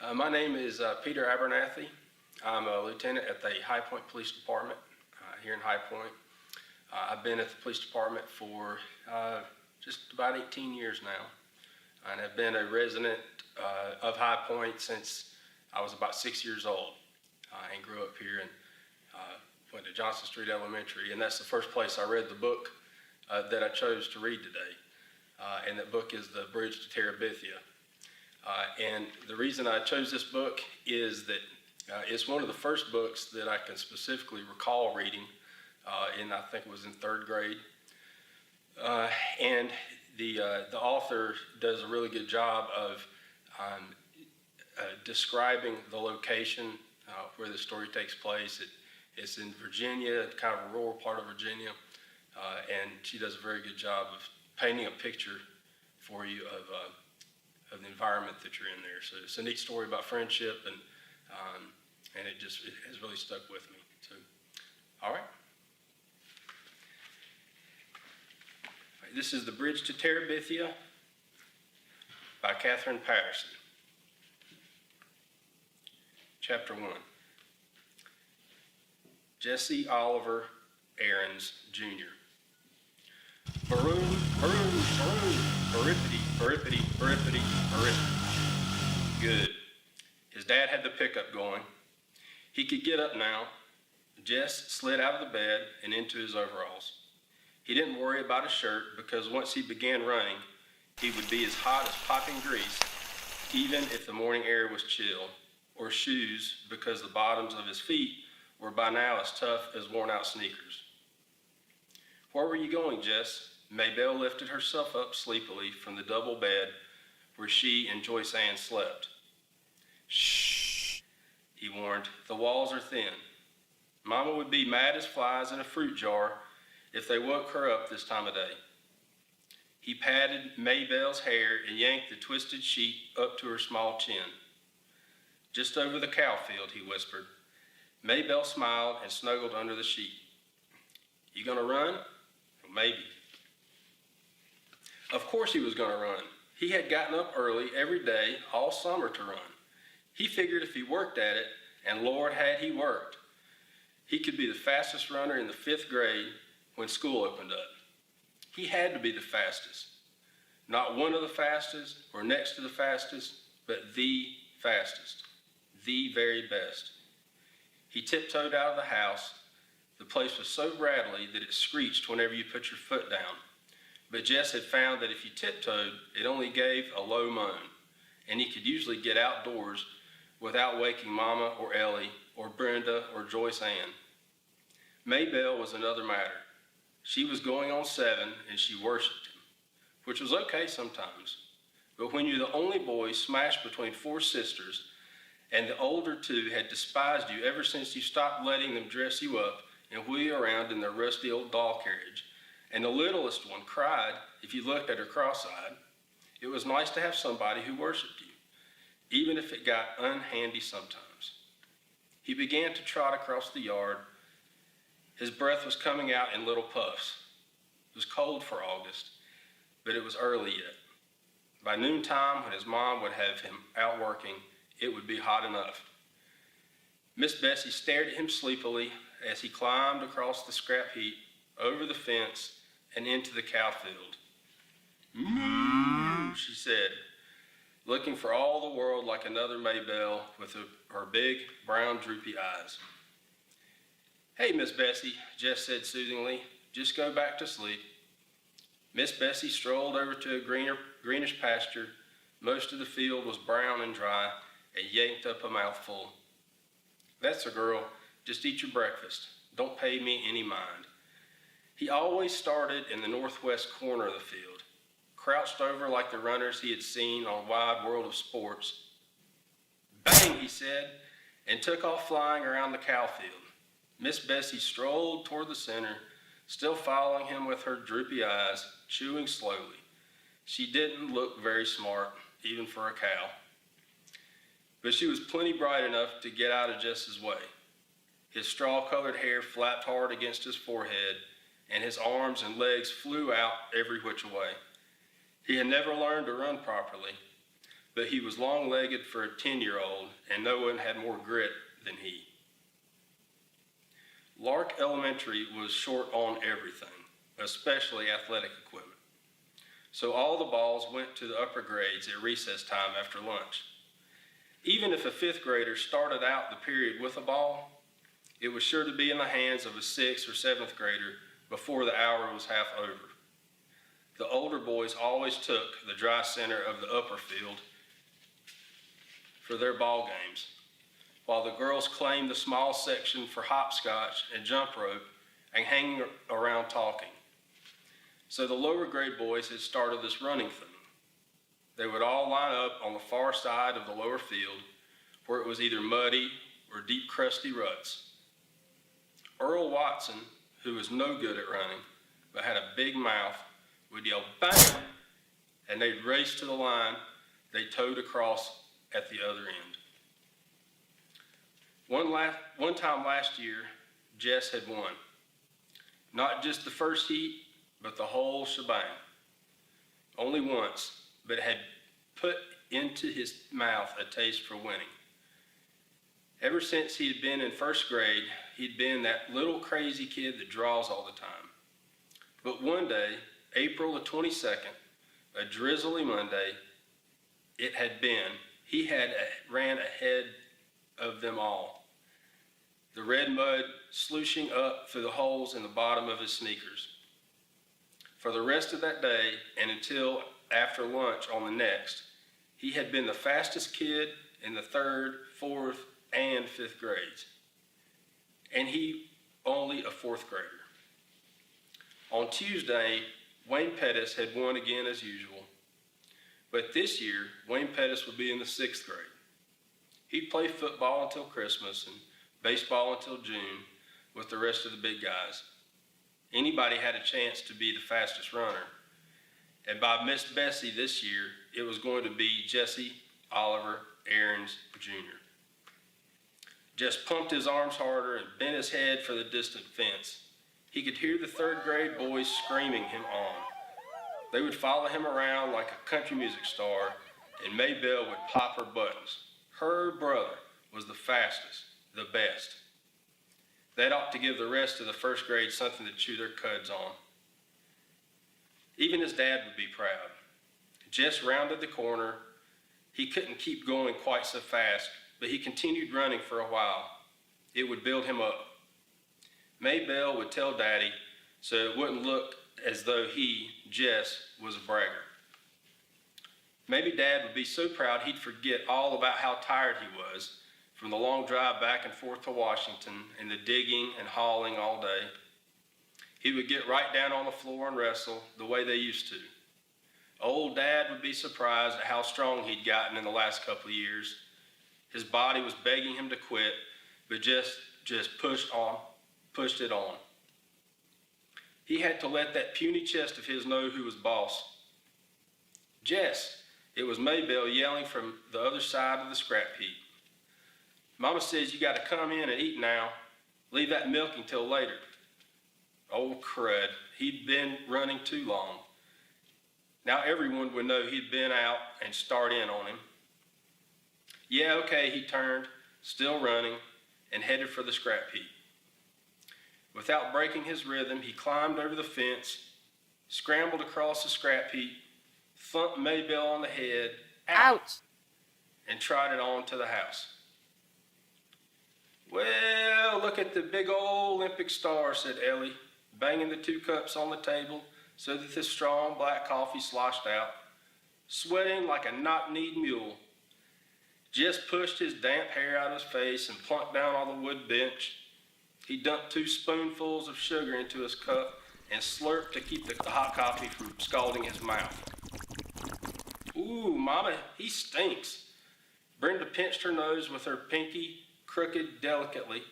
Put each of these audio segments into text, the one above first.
My name is Peter Abernethy. I'm a lieutenant at the High Point Police Department here in High Point. I've been at the police department for just about 18 years now, and have been a resident of High Point since I was about 6 years old, and grew up here and went to Johnson Street Elementary, and that's the first place I read the book that I chose to read today, and that book is The Bridge to Terabithia. And the reason I chose this book is that it's one of the first books that I can specifically recall reading, and I think it was in third grade. And the author does a really good job of describing the location where the story takes place. It's in Virginia, kind of a rural part of Virginia, and she does a very good job of painting a picture for you of the environment that you're in there. So it's a neat story about friendship, and it has really stuck with me. So, all right. This is The Bridge to Terabithia by Catherine Patterson. Chapter 1. Jesse Oliver Aarons, Jr. Baroon, baroon, baroon, barippity, barippity, barippity, barippity. Good. His dad had the pickup going. He could get up now. Jess slid out of the bed and into his overalls. He didn't worry about his shirt because once he began running, he would be as hot as popping grease, even if the morning air was chill, or shoes because the bottoms of his feet were by now as tough as worn-out sneakers. Where were you going, Jess? Mabel lifted herself up sleepily from the double bed where she and Joyce Ann slept. Shh, he warned. The walls are thin. Mama would be mad as flies in a fruit jar if they woke her up this time of day. He patted Mabel's hair and yanked the twisted sheet up to her small chin. Just over the cow field, he whispered. Mabel smiled and snuggled under the sheet. You gonna run? Well, maybe. Of course he was gonna run. He had gotten up early every day all summer to run. He figured if he worked at it, and Lord had he worked, he could be the fastest runner in the 5th grade when school opened up. He had to be the fastest. Not one of the fastest or next to the fastest, but the fastest. The very best. He tiptoed out of the house. The place was so rattly that it screeched whenever you put your foot down. But Jess had found that if you tiptoed, it only gave a low moan, and he could usually get outdoors without waking Mama or Ellie or Brenda or Joyce Ann. Mabel was another matter. She was going on 7, and she worshiped him, which was okay sometimes. But when you're the only boy smashed between 4 sisters, and the older 2 had despised you ever since you stopped letting them dress you up and wheel you around in their rusty old doll carriage, and the littlest one cried if you looked at her cross-eyed, it was nice to have somebody who worshiped you, even if it got unhandy sometimes. He began to trot across the yard. His breath was coming out in little puffs. It was cold for August, but it was early yet. By noontime, when his mom would have him out working, it would be hot enough. Miss Bessie stared at him sleepily as he climbed across the scrap heap, over the fence, and into the cow field. Moo, she said, looking for all the world like another Mabel with her big, brown, droopy eyes. Hey, Miss Bessie, Jess said soothingly, just go back to sleep. Miss Bessie strolled over to a greenish pasture. Most of the field was brown and dry, and yanked up a mouthful. That's a girl. Just eat your breakfast. Don't pay me any mind. He always started in the northwest corner of the field, crouched over like the runners he had seen on Wide World of Sports. Bang, he said, and took off flying around the cow field. Miss Bessie strolled toward the center, still following him with her droopy eyes, chewing slowly. She didn't look very smart, even for a cow. But she was plenty bright enough to get out of Jess's way. His straw-colored hair flapped hard against his forehead, and his arms and legs flew out every which way. He had never learned to run properly, but he was long-legged for a 10-year-old, and no one had more grit than he. Lark Elementary was short on everything, especially athletic equipment. So all the balls went to the upper grades at recess time after lunch. Even if a fifth grader started out the period with a ball, it was sure to be in the hands of a sixth or seventh grader before the hour was half over. The older boys always took the dry center of the upper field for their ball games, while the girls claimed the small section for hopscotch and jump rope and hanging around talking. So the lower grade boys had started this running thing. They would all line up on the far side of the lower field where it was either muddy or deep crusty ruts. Earl Watson, who was no good at running but had a big mouth, would yell bang, and they'd race to the line they towed across at the other end. One time last year, Jess had won. Not just the first heat, but the whole shebang. Only once, but had put into his mouth a taste for winning. Ever since he had been in first grade, he'd been that little crazy kid that draws all the time. But one day, April the 22nd, a drizzly Monday, it had been, he had ran ahead of them all, the red mud slushing up through the holes in the bottom of his sneakers. For the rest of that day, and until after lunch on the next, he had been the fastest kid in the 3rd, 4th, and 5th grades. And he only a 4th grader. On Tuesday, Wayne Pettis had won again as usual. But this year, Wayne Pettis would be in the 6th grade. He'd play football until Christmas and baseball until June with the rest of the big guys. Anybody had a chance to be the fastest runner. And by Miss Bessie this year, it was going to be Jesse Oliver Aarons Jr. Just pumped his arms harder and bent his head for the distant fence. He could hear the 3rd grade boys screaming him on. They would follow him around like a country music star, and Mabel would pop her buttons. Her brother was the fastest, the best. That ought to give the rest of the 1st grade something to chew their cuds on. Even his dad would be proud. Jess rounded the corner. He couldn't keep going quite so fast, but he continued running for a while. It would build him up. Mabel would tell Daddy so it wouldn't look as though he, Jess, was a bragger. Maybe Dad would be so proud he'd forget all about how tired he was from the long drive back and forth to Washington and the digging and hauling all day. He would get right down on the floor and wrestle the way they used to. Old Dad would be surprised at how strong he'd gotten in the last couple of years. His body was begging him to quit, but just pushed it on. He had to let that puny chest of his know who was boss. Jess, it was Mabel yelling from the other side of the scrap heap. Mama says you got to come in and eat now. Leave that milking till later. Old crud, he'd been running too long. Now everyone would know he'd been out and start in on him. Yeah, okay, he turned, still running, and headed for the scrap heap. Without breaking his rhythm, he climbed over the fence, scrambled across the scrap heap, thumped Mabel on the head, ouch, and trotted on to the house. Well, look at the big old Olympic star, said Ellie, banging the 2 cups on the table so that the strong black coffee sloshed out, sweating like a knock-kneed mule. Jess pushed his damp hair out of his face and plunked down on the wood bench. He dumped 2 spoonfuls of sugar into his cup and slurped to keep the hot coffee from scalding his mouth. Ooh, Mama, he stinks. Brenda pinched her nose with her pinky, crooked delicately.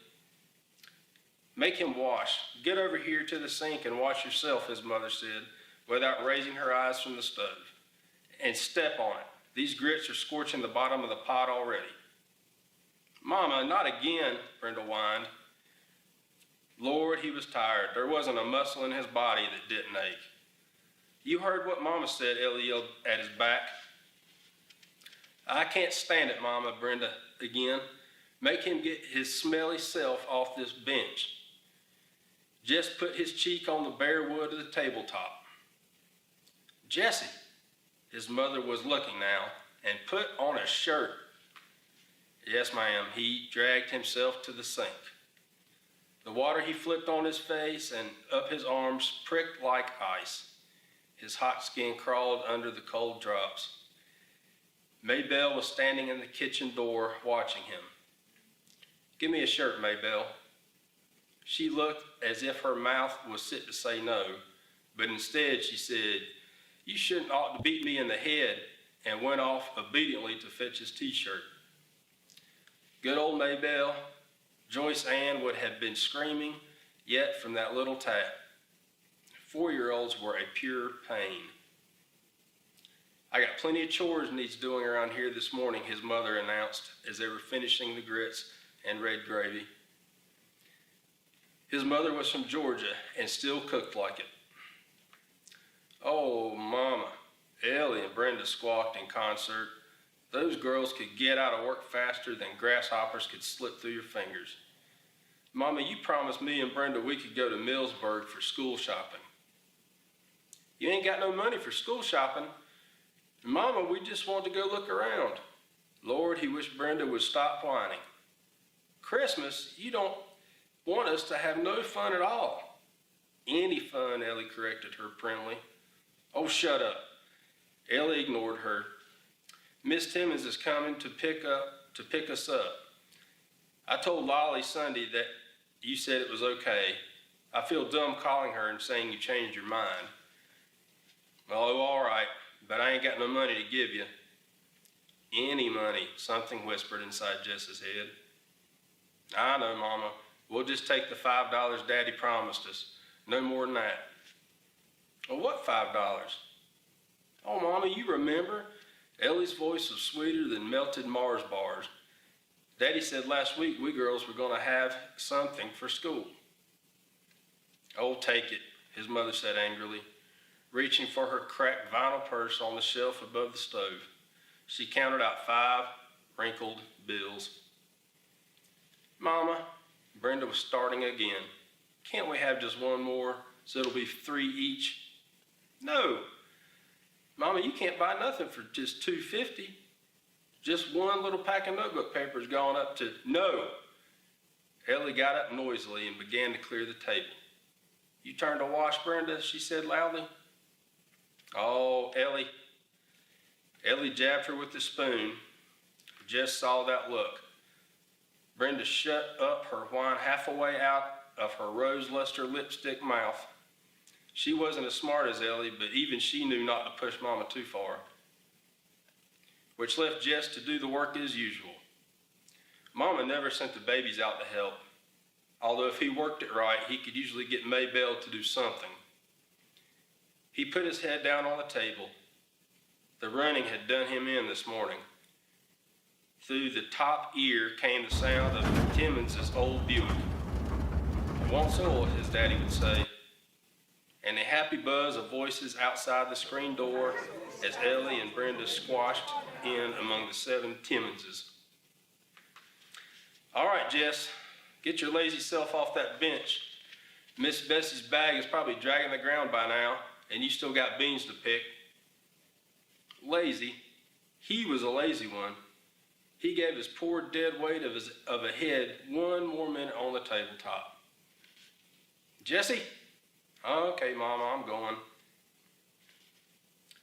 Make him wash. Get over here to the sink and wash yourself, his mother said, without raising her eyes from the stove. And step on it. These grits are scorching the bottom of the pot already. Mama, not again, Brenda whined. Lord, he was tired. There wasn't a muscle in his body that didn't ache. You heard what Mama said, Ellie yelled at his back. I can't stand it, Mama, Brenda again. Make him get his smelly self off this bench. Jess put his cheek on the bare wood of the tabletop. Jesse, his mother was looking now, and put on a shirt. Yes, ma'am. He dragged himself to the sink. The water he flipped on his face and up his arms pricked like ice. His hot skin crawled under the cold drops. Mabel was standing in the kitchen door watching him. Give me a shirt, Mabel. She looked as if her mouth was set to say no, but instead she said, you shouldn't ought to beat me in the head, and went off obediently to fetch his t-shirt. Good old Mabel. Joyce Ann would have been screaming yet from that little tap. 4-year-olds were a pure pain. I got plenty of chores needs doing around here this morning, his mother announced as they were finishing the grits and red gravy. His mother was from Georgia and still cooked like it. Oh, Mama, Ellie and Brenda squawked in concert. Those girls could get out of work faster than grasshoppers could slip through your fingers. Mama, you promised me and Brenda we could go to Millsburg for school shopping. You ain't got no money for school shopping. Mama, we just want to go look around. Lord, he wished Brenda would stop whining. Christmas, you don't want us to have no fun at all. Any fun, Ellie corrected her primly. Oh, shut up. Ellie ignored her. Miss Timmons is coming to pick us up. I told Lolly Sunday that you said it was okay. I feel dumb calling her and saying you changed your mind. Oh, all right, but I ain't got no money to give you. Any money, something whispered inside Jess's head. I know, Mama. We'll just take the $5 Daddy promised us. No more than that. Well, what $5? Oh, Mama, you remember? Ellie's voice was sweeter than melted Mars bars. Daddy said last week we girls were going to have something for school. Oh, take it, his mother said angrily, reaching for her cracked vinyl purse on the shelf above the stove. She counted out 5 wrinkled bills. Mama, Brenda was starting again. Can't we have just one more so it'll be 3 each? No. Mama, you can't buy nothing for just $2.50. Just one little pack of notebook paper's gone up to no. Ellie got up noisily and began to clear the table. You turned to wash, Brenda, she said loudly. Oh, Ellie. Ellie jabbed her with the spoon. Jess saw that look. Brenda shut up her whine half a way out of her rose luster lipstick mouth. She wasn't as smart as Ellie, but even she knew not to push Mama too far, which left Jess to do the work as usual. Mama never sent the babies out to help, although if he worked it right, he could usually get Mabel to do something. He put his head down on the table. The running had done him in this morning. Through the top ear came the sound of Timmons' old Buick. Once old, his daddy would say, and a happy buzz of voices outside the screen door as Ellie and Brenda squashed in among the 7 Timmonses. All right, Jess, get your lazy self off that bench. Miss Bessie's bag is probably dragging the ground by now, and you still got beans to pick. Lazy? He was a lazy one. He gave his poor dead weight of a head 1 more minute on the tabletop. Jesse? Okay, Mama, I'm going.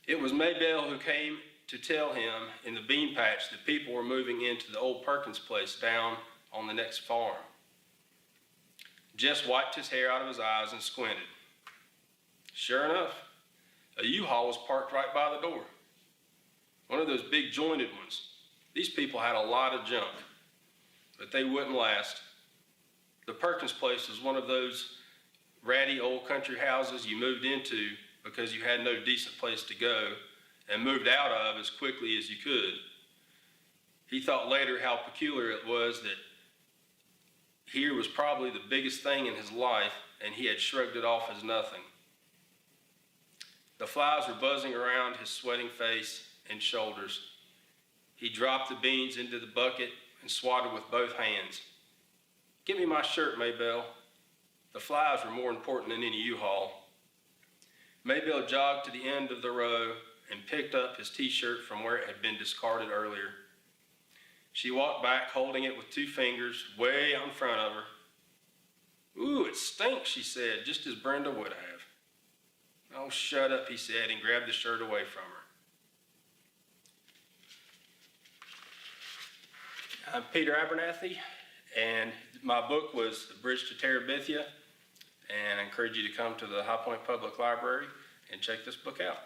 It was Mabel who came to tell him in the bean patch that people were moving into the old Perkins place down on the next farm. Jess wiped his hair out of his eyes and squinted. Sure enough, a U-Haul was parked right by the door. One of those big jointed ones. These people had a lot of junk, but they wouldn't last. The Perkins place was one of those ratty old country houses you moved into because you had no decent place to go and moved out of as quickly as you could. He thought later how peculiar it was that here was probably the biggest thing in his life, and he had shrugged it off as nothing. The flies were buzzing around his sweating face and shoulders. He dropped the beans into the bucket and swatted with both hands. "Give me my shirt, Mabel." The flies were more important than any U-Haul. Mabel jogged to the end of the row and picked up his t-shirt from where it had been discarded earlier. She walked back, holding it with 2 fingers way out in front of her. "Ooh, it stinks," she said, just as Brenda would have. "Oh, shut up," he said, and grabbed the shirt away from her. I'm Peter Abernethy, and my book was The Bridge to Terabithia, and I encourage you to come to the High Point Public Library and check this book out.